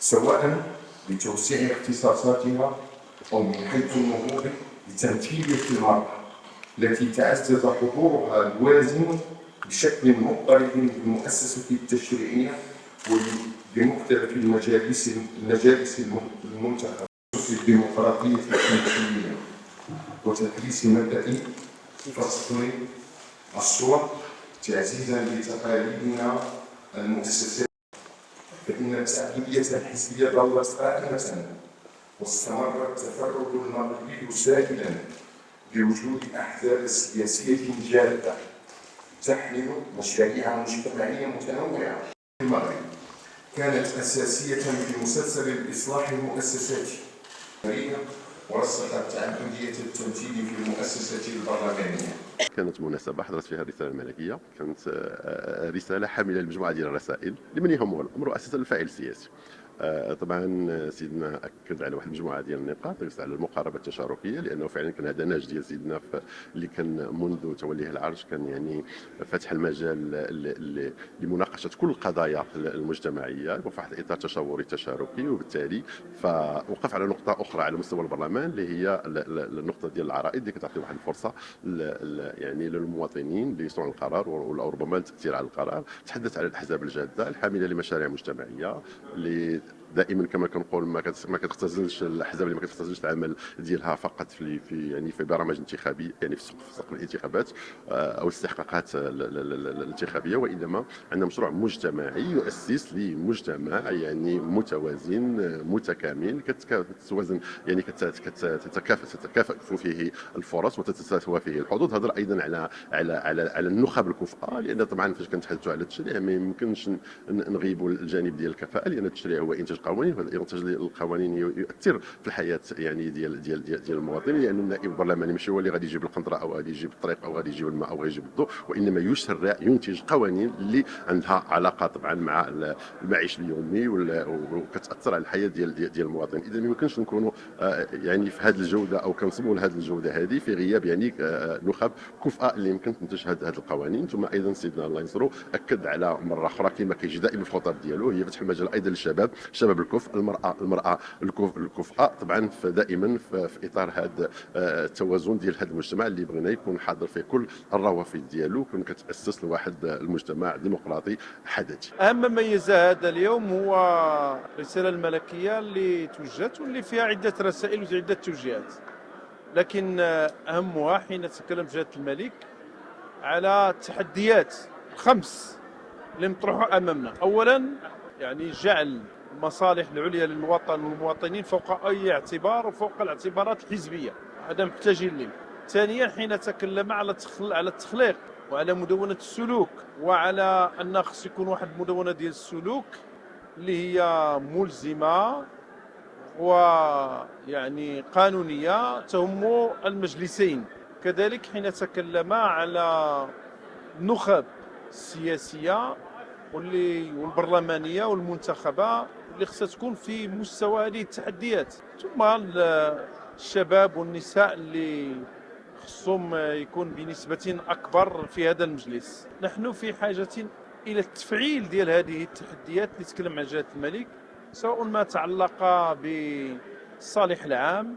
سواء بتوسيع اختصاصاتها أو من حيث النهوض بتمثيلية المرأة التي تعزز حضورها الوازن بشكل مضطرد بالمؤسسة التشريعية وبمختلف المجالس المنتخبة في الديمقراطية التمثيلية وتدريس مبدأ فصل الصور تعزيزا لتقاليدنا المؤسسات، فإن التعددية الحزبية ظلت قائمة واستمر التفرد المغربي سائلا بوجود أحزاب سياسية جادة تحمل مشاريع مجتمعية متنوعة في المغرب كانت أساسية في مسلسل الإصلاح المؤسساتي ورسخت تعددية التمثيل في المؤسسة البرلمانية. كانت مناسبة حضرت فيها الرسالة الملكية، كانت رسالة حاملة لمجموعة ديال الرسائل لمن يهمه الأمر أساسا الفاعل السياسي. طبعا سيدنا اكد على واحد المجموعه ديال النقاط على المقاربه التشاركيه، لانه فعلا كان هذا نهج ديال سيدنا اللي كان منذ توليه العرش كان يعني فتح المجال لمناقشه كل القضايا المجتمعيه وفي اطار تشاوري تشاركي، وبالتالي فوقف على نقطه اخرى على مستوى البرلمان اللي هي النقطه ديال العرائض اللي كتعطي واحد الفرصه يعني للمواطنين لصنع القرار وربما التاثير على القرار. تحدث على الاحزاب الجاده الحامله لمشاريع مجتمعيه اللي دائما كما كنقول ما كتختزلش الاحزاب اللي ما كتختزلش العمل ديالها فقط في برامج انتخابيه، يعني في سقف الانتخابات او الاستحقاقات الانتخابيه، وانما عندنا مشروع مجتمعي يؤسس لمجتمع يعني متوازن متكامل كتوازن، يعني تتكافئ فيه الفرص وتتساوى فيه الحظوظ. هذا ايضا على النخب الكفء، لان طبعا فاش كنتحدثوا على التشريع ما يمكنش نغيبوا الجانب ديال الكفاءه، لان التشريع هو انتاج قوانين، وانتاج القوانين يؤثر في الحياه يعني ديال المواطنين، لان النائب البرلماني ماشي هو اللي غادي يجيب القنطره او غادي يجيب الطريق او غادي يجيب الماء او غادي يجيب الضوء، وانما يشرع ينتج قوانين اللي عندها علاقه طبعا مع المعيش اليومي وكتاثر على الحياه ديال المواطن. اذا ما يمكنش نكونوا يعني في هذه الجوده او كنصبوا لهذه الجوده هذه في غياب يعني نخب كفء اللي يمكن تنتج هذه القوانين. ثم ايضا سيدنا الله ينصرو اكد على مره اخرى كما كيجي دائما في الخطب ديالو هي فتح المجال ايضا للشباب، الشباب الكفء، المراه الكفء، طبعا دائما في اطار هذا التوازن ديال هذا المجتمع اللي بغينا يكون حاضر فيه كل الروافد ديالو، يكون كتاسس لواحد المجتمع ديمقراطي حدثي. اهم ما يزا هذا اليوم هو الرساله الملكيه اللي توجهت واللي فيها عده رسائل وعده توجيهات، لكن اهمها حين تكلم جلاله الملك على التحديات الخمس اللي مطروحه امامنا. اولا يعني جعل المصالح العليا للوطن والمواطنين فوق اي اعتبار وفوق الاعتبارات الحزبيه، هذا محتاجين ليه. ثانيا حين تكلم على التخليق وعلى مدونه السلوك، وعلى ان خص يكون واحد المدونه ديال السلوك اللي هي ملزمه ويعني قانونيه تهم المجلسين. كذلك حين تكلم على النخب السياسيه والبرلمانيه والمنتخبه اللي خصها تكون في مستوى هذه التحديات، ثم الشباب والنساء اللي خصهم يكون بنسبة أكبر في هذا المجلس. نحن في حاجة إلى التفعيل ديال هذه التحديات اللي تكلم عن جلالة الملك، سواء ما تعلق بالصالح العام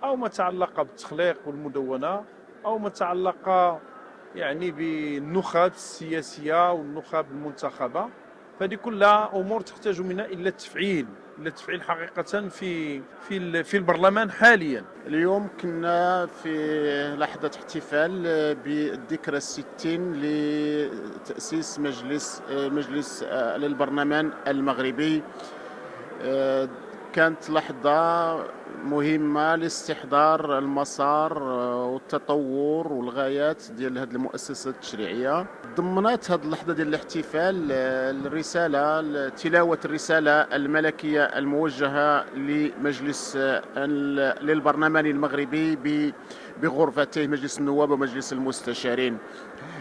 أو ما تعلق بالتخليق والمدونة أو ما تعلق يعني بالنخب السياسية والنخب المنتخبة. فهذه كلها أمور تحتاج منا إلى التفعيل حقيقة في البرلمان حاليا. اليوم كنا في لحظة احتفال بالذكرى 60 لتأسيس مجلس للبرلمان المغربي. كانت لحظة مهمة لاستحضار المسار والتطور والغايات ديال هذه المؤسسة التشريعية. ضمنت هذه اللحظة ديال الاحتفال الرسالة تلاوة الرسالة الملكية الموجهة لمجلس للبرلمان المغربي بغرفتيه مجلس النواب ومجلس المستشارين.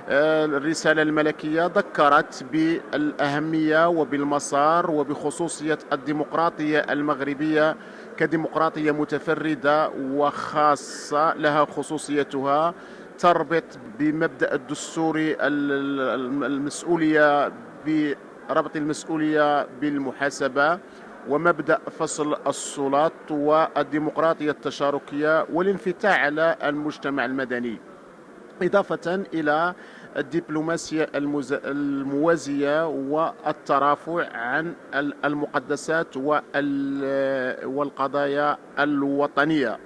الرسالة الملكية ذكرت بالأهمية وبالمسار وبخصوصية الديمقراطية المغربية كديمقراطية متفردة وخاصة لها خصوصيتها، تربط بمبدأ الدستوري المسؤولية بربط المسؤولية بالمحاسبة، ومبدأ فصل السلطات والديمقراطية التشاركية والانفتاح على المجتمع المدني، إضافة إلى الدبلوماسية الموازية والترافع عن المقدسات والقضايا الوطنية.